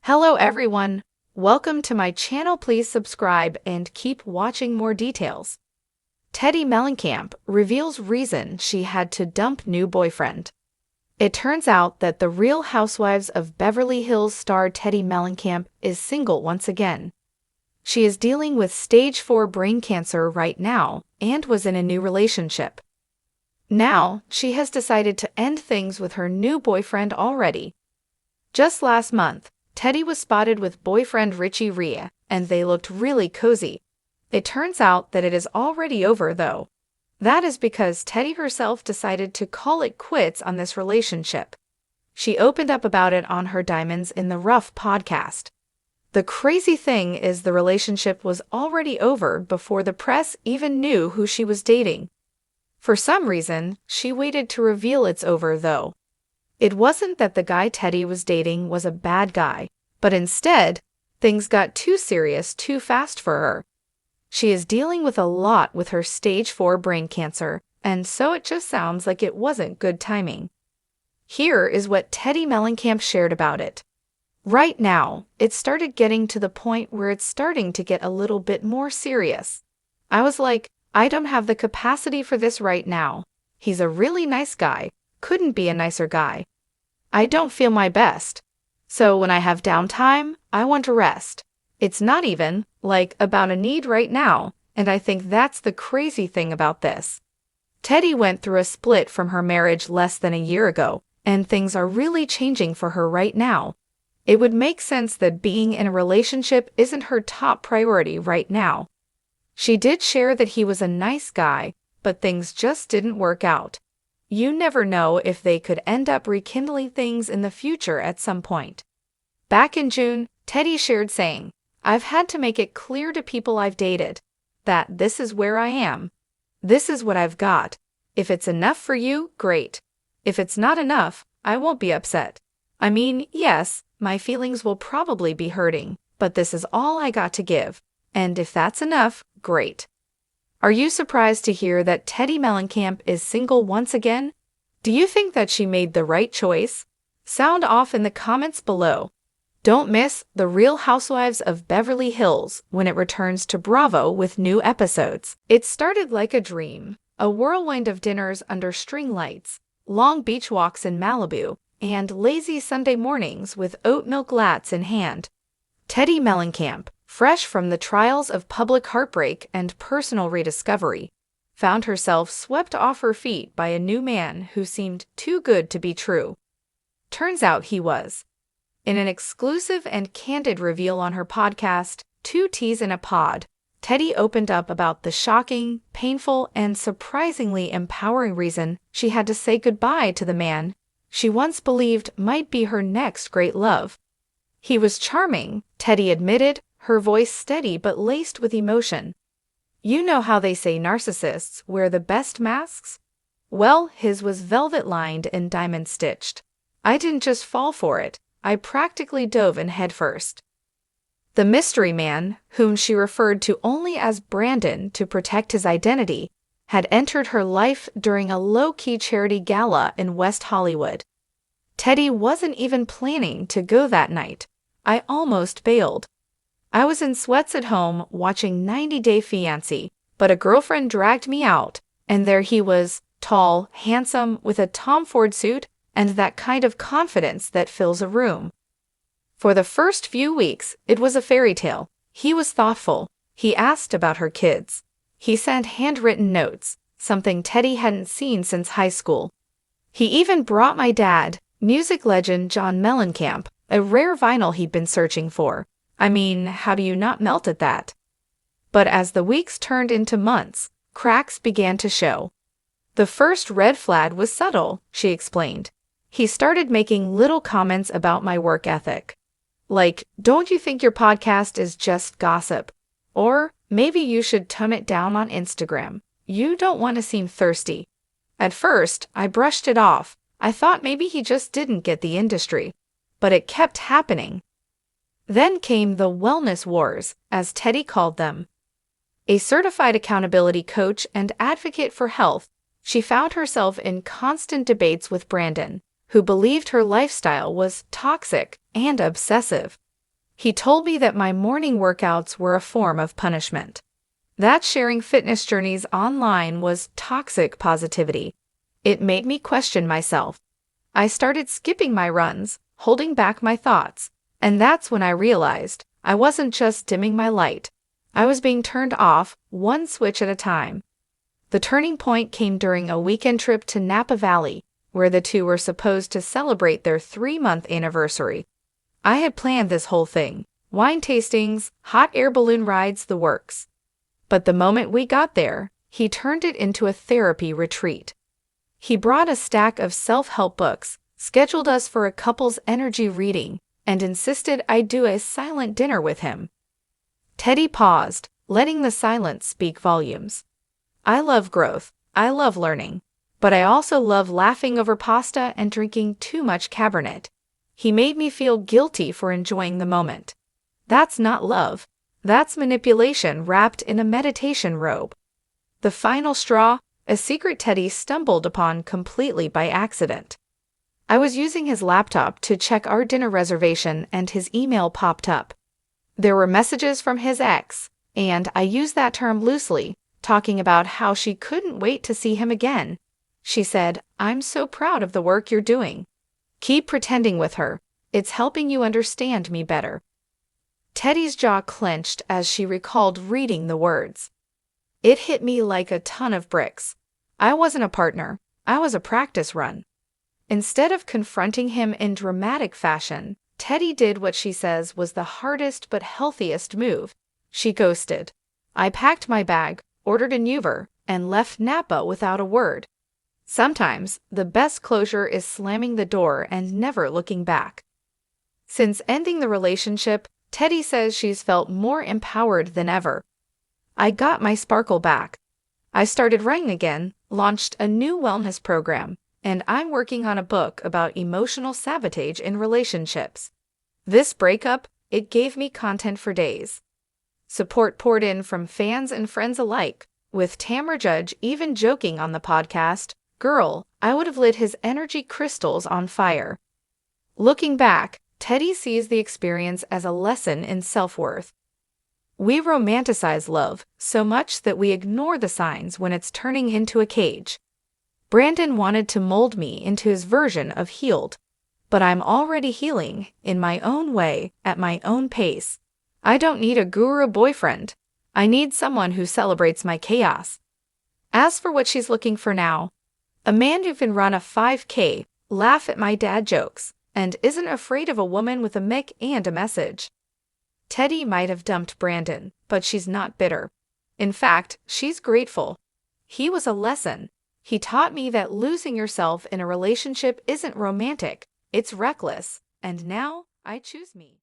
Hello everyone, welcome to my channel. Please subscribe and keep watching more details. Teddi Mellencamp reveals reason she had to dump new boyfriend. It turns out that the Real Housewives of Beverly Hills star Teddi Mellencamp is single once again. She is dealing with stage 4 brain cancer right now and was in a new relationship. Now, she has decided to end things with her new boyfriend already. Just last month, Teddi was spotted with boyfriend Richie Rhea, and they looked really cozy. It turns out that it is already over though. That is because Teddi herself decided to call it quits on this relationship. She opened up about it on her Diamonds in the Rough podcast. The crazy thing is the relationship was already over before the press even knew who she was dating. For some reason, she waited to reveal it's over though. It wasn't that the guy Teddi was dating was a bad guy, but instead, things got too serious too fast for her. She is dealing with a lot with her stage 4 brain cancer, and so it just sounds like it wasn't good timing. Here is what Teddi Mellencamp shared about it. Right now, it started getting to the point where it's starting to get a little bit more serious. I was like, I don't have the capacity for this right now. He's a really nice guy. Couldn't be a nicer guy. I don't feel my best. So when I have downtime, I want to rest. It's not even, like, about a need right now, and I think that's the crazy thing about this. Teddi went through a split from her marriage less than a year ago, and things are really changing for her right now. It would make sense that being in a relationship isn't her top priority right now. She did share that he was a nice guy, but things just didn't work out. You never know if they could end up rekindling things in the future at some point. Back in June, Teddi shared saying, I've had to make it clear to people I've dated that this is where I am. This is what I've got. If it's enough for you, great. If it's not enough, I won't be upset. I mean, yes, my feelings will probably be hurting, but this is all I got to give. And if that's enough, great. Are you surprised to hear that Teddi Mellencamp is single once again? Do you think that she made the right choice? Sound off in the comments below. Don't miss The Real Housewives of Beverly Hills when it returns to Bravo with new episodes. It started like a dream, a whirlwind of dinners under string lights, long beach walks in Malibu, and lazy Sunday mornings with oat milk lattes in hand. Teddi Mellencamp, fresh from the trials of public heartbreak and personal rediscovery, found herself swept off her feet by a new man who seemed too good to be true. Turns out he was. In an exclusive and candid reveal on her podcast, 2 Teas in a Pod, Teddi opened up about the shocking, painful, and surprisingly empowering reason she had to say goodbye to the man she once believed might be her next great love. He was charming, Teddi admitted, her voice steady but laced with emotion. You know how they say narcissists wear the best masks? Well, his was velvet-lined and diamond-stitched. I didn't just fall for it, I practically dove in headfirst. The mystery man, whom she referred to only as Brandon to protect his identity, had entered her life during a low-key charity gala in West Hollywood. Teddi wasn't even planning to go that night. I almost bailed. I was in sweats at home watching 90 Day Fiancé, but a girlfriend dragged me out, and there he was, tall, handsome, with a Tom Ford suit, and that kind of confidence that fills a room. For the first few weeks, it was a fairy tale. He was thoughtful. He asked about her kids. He sent handwritten notes, something Teddi hadn't seen since high school. He even brought my dad, music legend John Mellencamp, a rare vinyl he'd been searching for. I mean, how do you not melt at that? But as the weeks turned into months, cracks began to show. The first red flag was subtle, she explained. He started making little comments about my work ethic. Like, don't you think your podcast is just gossip? Or, maybe you should tone it down on Instagram. You don't want to seem thirsty. At first, I brushed it off. I thought maybe he just didn't get the industry. But it kept happening. Then came the wellness wars, as Teddi called them. A certified accountability coach and advocate for health, she found herself in constant debates with Brandon, who believed her lifestyle was toxic and obsessive. He told me that my morning workouts were a form of punishment. That sharing fitness journeys online was toxic positivity. It made me question myself. I started skipping my runs, holding back my thoughts, and that's when I realized I wasn't just dimming my light. I was being turned off, one switch at a time. The turning point came during a weekend trip to Napa Valley, where the two were supposed to celebrate their 3-month anniversary. I had planned this whole thing: wine tastings, hot air balloon rides, the works. But the moment we got there, he turned it into a therapy retreat. He brought a stack of self-help books, scheduled us for a couple's energy reading, and insisted I do a silent dinner with him. Teddi paused, letting the silence speak volumes. I love growth, I love learning, but I also love laughing over pasta and drinking too much Cabernet. He made me feel guilty for enjoying the moment. That's not love. That's manipulation wrapped in a meditation robe. The final straw, a secret Teddi stumbled upon completely by accident. I was using his laptop to check our dinner reservation and his email popped up. There were messages from his ex, and I use that term loosely, talking about how she couldn't wait to see him again. She said, "I'm so proud of the work you're doing. Keep pretending with her. It's helping you understand me better." Teddy's jaw clenched as she recalled reading the words. It hit me like a ton of bricks. I wasn't a partner. I was a practice run. Instead of confronting him in dramatic fashion, Teddi did what she says was the hardest but healthiest move. She ghosted. I packed my bag, ordered an Uber, and left Napa without a word. Sometimes, the best closure is slamming the door and never looking back. Since ending the relationship, Teddi says she's felt more empowered than ever. I got my sparkle back. I started writing again, launched a new wellness program, and I'm working on a book about emotional sabotage in relationships. This breakup, it gave me content for days. Support poured in from fans and friends alike, with Tamra Judge even joking on the podcast, "Girl, I would have lit his energy crystals on fire." Looking back, Teddi sees the experience as a lesson in self-worth. We romanticize love so much that we ignore the signs when it's turning into a cage. Brandon wanted to mold me into his version of healed, but I'm already healing, in my own way, at my own pace. I don't need a guru boyfriend. I need someone who celebrates my chaos. As for what she's looking for now, a man who can run a 5K, laugh at my dad jokes, and isn't afraid of a woman with a mic and a message. Teddi might have dumped Brandon, but she's not bitter. In fact, she's grateful. He was a lesson. He taught me that losing yourself in a relationship isn't romantic, it's reckless, and now I choose me.